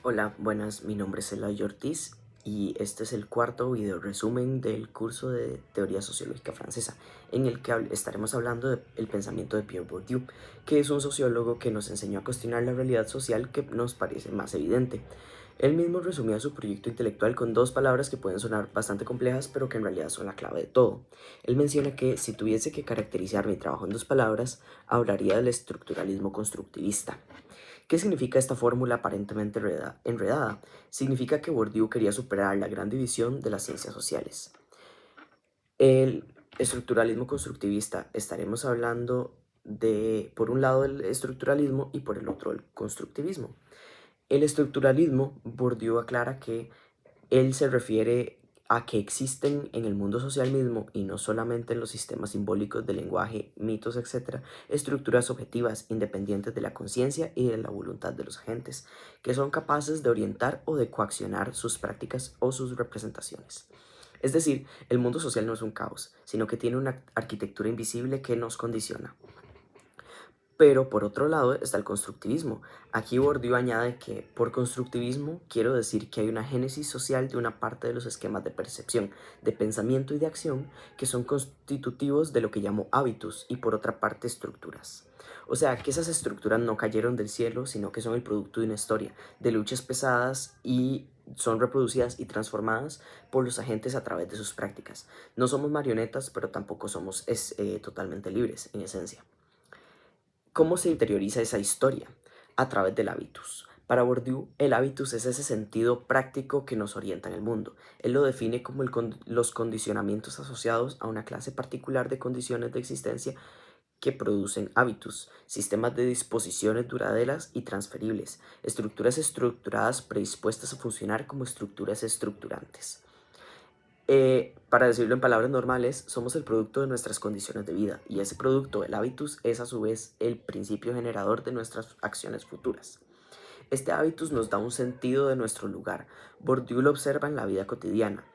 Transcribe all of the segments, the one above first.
Hola, buenas, mi nombre es Eladio Ortiz y este es el cuarto video resumen del curso de Teoría Sociológica Francesa, en el que estaremos hablando del pensamiento de Pierre Bourdieu, que es un sociólogo que nos enseñó a cuestionar la realidad social que nos parece más evidente. Él mismo resumía su proyecto intelectual con dos palabras que pueden sonar bastante complejas, pero que en realidad son la clave de todo. Él menciona que si tuviese que caracterizar mi trabajo en dos palabras, hablaría del estructuralismo constructivista. ¿Qué significa esta fórmula aparentemente enredada? Significa que Bourdieu quería superar la gran división de las ciencias sociales. El estructuralismo constructivista, estaremos hablando de, por un lado, el estructuralismo y por el otro, el constructivismo. El estructuralismo, Bourdieu aclara que él se refiere a que existen en el mundo social mismo, y no solamente en los sistemas simbólicos de lenguaje, mitos, etc., estructuras objetivas independientes de la conciencia y de la voluntad de los agentes, que son capaces de orientar o de coaccionar sus prácticas o sus representaciones. Es decir, el mundo social no es un caos, sino que tiene una arquitectura invisible que nos condiciona. Pero por otro lado está el constructivismo. Aquí Bourdieu añade que por constructivismo quiero decir que hay una génesis social de una parte de los esquemas de percepción, de pensamiento y de acción que son constitutivos de lo que llamo hábitos y por otra parte estructuras. O sea, que esas estructuras no cayeron del cielo, sino que son el producto de una historia, de luchas pesadas y son reproducidas y transformadas por los agentes a través de sus prácticas. No somos marionetas, pero tampoco somos totalmente libres en esencia. ¿Cómo se interioriza esa historia? A través del hábitus. Para Bourdieu, el hábitus es ese sentido práctico que nos orienta en el mundo. Él lo define como los condicionamientos asociados a una clase particular de condiciones de existencia que producen hábitus, sistemas de disposiciones duraderas y transferibles, estructuras estructuradas predispuestas a funcionar como estructuras estructurantes. Para decirlo en palabras normales, somos el producto de nuestras condiciones de vida, y ese producto, el hábitus, es a su vez el principio generador de nuestras acciones futuras. Este hábitus nos da un sentido de nuestro lugar. Bourdieu lo observa en la vida cotidiana.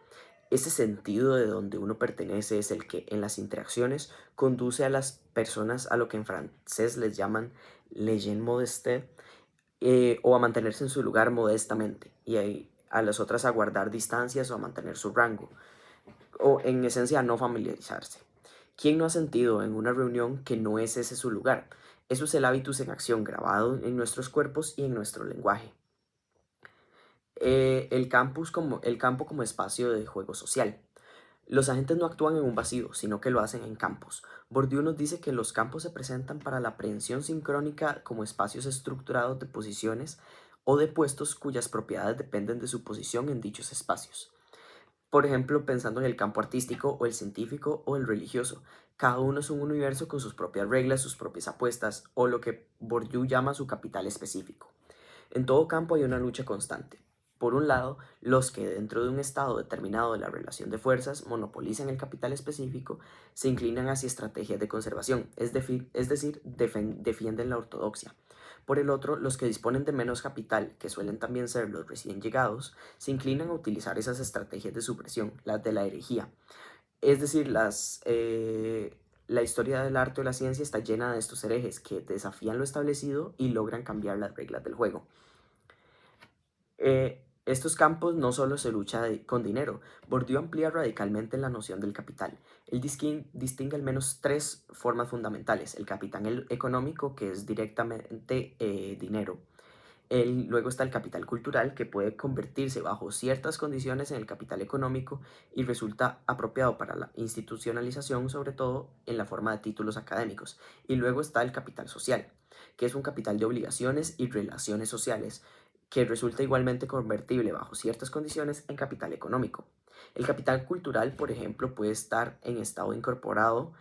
Ese sentido de donde uno pertenece es el que, en las interacciones, conduce a las personas a lo que en francés les llaman legend modeste, o a mantenerse en su lugar modestamente, y a las otras a guardar distancias o a mantener su rango, o en esencia a no familiarizarse. ¿Quién no ha sentido en una reunión que no es ese su lugar? Eso es el hábitus en acción grabado en nuestros cuerpos y en nuestro lenguaje. El campo como espacio de juego social. Los agentes no actúan en un vacío, sino que lo hacen en campos. Bourdieu nos dice que los campos se presentan para la aprehensión sincrónica como espacios estructurados de posiciones o de puestos cuyas propiedades dependen de su posición en dichos espacios. Por ejemplo, pensando en el campo artístico o el científico o el religioso, cada uno es un universo con sus propias reglas, sus propias apuestas o lo que Bourdieu llama su capital específico. En todo campo hay una lucha constante. Por un lado, los que dentro de un estado determinado de la relación de fuerzas monopolizan el capital específico se inclinan hacia estrategias de conservación, es decir, defienden la ortodoxia. Por el otro, los que disponen de menos capital, que suelen también ser los recién llegados, se inclinan a utilizar esas estrategias de supresión, las de la herejía. Es decir, la historia del arte o la ciencia está llena de estos herejes que desafían lo establecido y logran cambiar las reglas del juego. Estos campos no solo se lucha con dinero. Bourdieu amplía radicalmente la noción del capital. Él distingue al menos tres formas fundamentales: el capital económico, que es directamente dinero. Luego está el capital cultural, que puede convertirse bajo ciertas condiciones en el capital económico y resulta apropiado para la institucionalización, sobre todo en la forma de títulos académicos. Y luego está el capital social, que es un capital de obligaciones y relaciones sociales, que resulta igualmente convertible bajo ciertas condiciones en capital económico. El capital cultural, por ejemplo, puede estar en estado incorporado,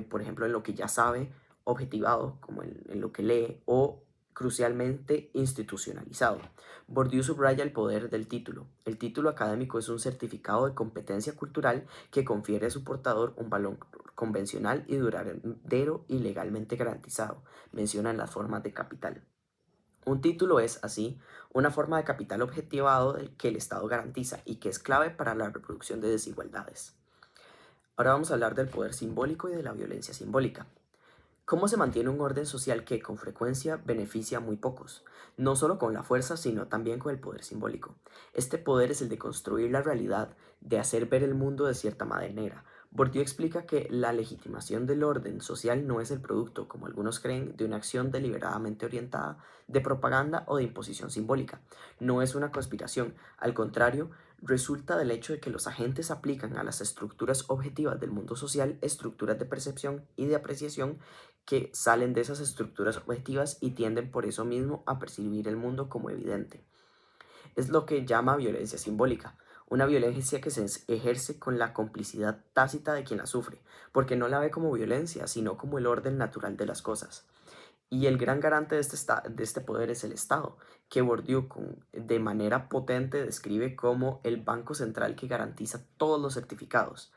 por ejemplo, en lo que ya sabe, objetivado, como en lo que lee, o crucialmente institucionalizado. Bourdieu subraya el poder del título. El título académico es un certificado de competencia cultural que confiere a su portador un valor convencional y duradero y legalmente garantizado. Menciona en las formas de capital. Un título es, así, una forma de capital objetivado que el Estado garantiza y que es clave para la reproducción de desigualdades. Ahora vamos a hablar del poder simbólico y de la violencia simbólica. ¿Cómo se mantiene un orden social que con frecuencia beneficia a muy pocos? No solo con la fuerza, sino también con el poder simbólico. Este poder es el de construir la realidad, de hacer ver el mundo de cierta manera. Bourdieu explica que la legitimación del orden social no es el producto, como algunos creen, de una acción deliberadamente orientada de propaganda o de imposición simbólica. No es una conspiración, al contrario, resulta del hecho de que los agentes aplican a las estructuras objetivas del mundo social estructuras de percepción y de apreciación que salen de esas estructuras objetivas y tienden por eso mismo a percibir el mundo como evidente. Es lo que llama violencia simbólica, una violencia que se ejerce con la complicidad tácita de quien la sufre, porque no la ve como violencia, sino como el orden natural de las cosas. Y el gran garante de este poder es el Estado, que Bourdieu de manera potente describe como el banco central que garantiza todos los certificados.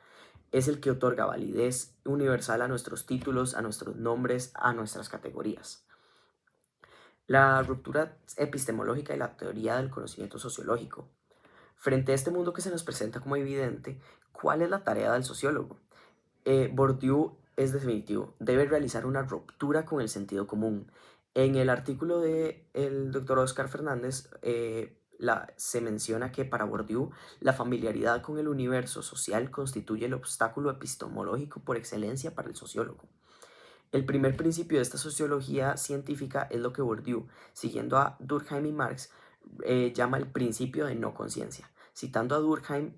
Es el que otorga validez universal a nuestros títulos, a nuestros nombres, a nuestras categorías. La ruptura epistemológica y la teoría del conocimiento sociológico. Frente a este mundo que se nos presenta como evidente, ¿cuál es la tarea del sociólogo? Bourdieu es definitivo, debe realizar una ruptura con el sentido común. En el artículo del doctor Oscar Fernández se menciona que para Bourdieu la familiaridad con el universo social constituye el obstáculo epistemológico por excelencia para el sociólogo. El primer principio de esta sociología científica es lo que Bourdieu, siguiendo a Durkheim y Marx, llama el principio de no conciencia. Citando a Durkheim,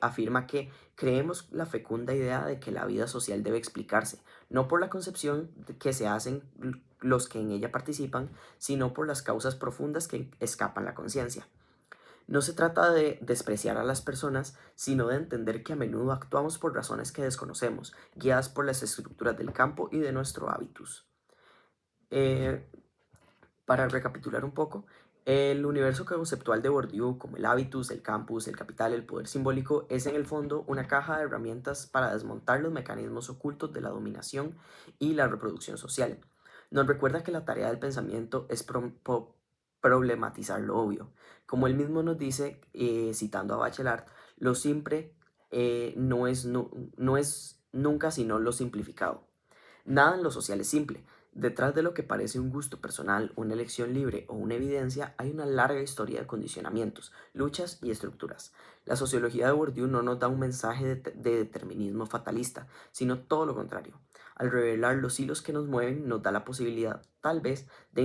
afirma que creemos la fecunda idea de que la vida social debe explicarse, no por la concepción que se hacen los que en ella participan, sino por las causas profundas que escapan la conciencia. No se trata de despreciar a las personas, sino de entender que a menudo actuamos por razones que desconocemos, guiadas por las estructuras del campo y de nuestro hábitus. Eh, para recapitular un poco, el universo conceptual de Bourdieu, como el hábitus, el campus, el capital, el poder simbólico, es en el fondo una caja de herramientas para desmontar los mecanismos ocultos de la dominación y la reproducción social. Nos recuerda que la tarea del pensamiento es problematizar lo obvio. Como él mismo nos dice, citando a Bachelard, lo simple no es nunca sino lo simplificado. Nada en lo social es simple. Detrás de lo que parece un gusto personal, una elección libre o una evidencia, hay una larga historia de condicionamientos, luchas y estructuras. La sociología de Bourdieu no nos da un mensaje de determinismo fatalista, sino todo lo contrario. Al revelar los hilos que nos mueven, nos da la posibilidad, tal vez, de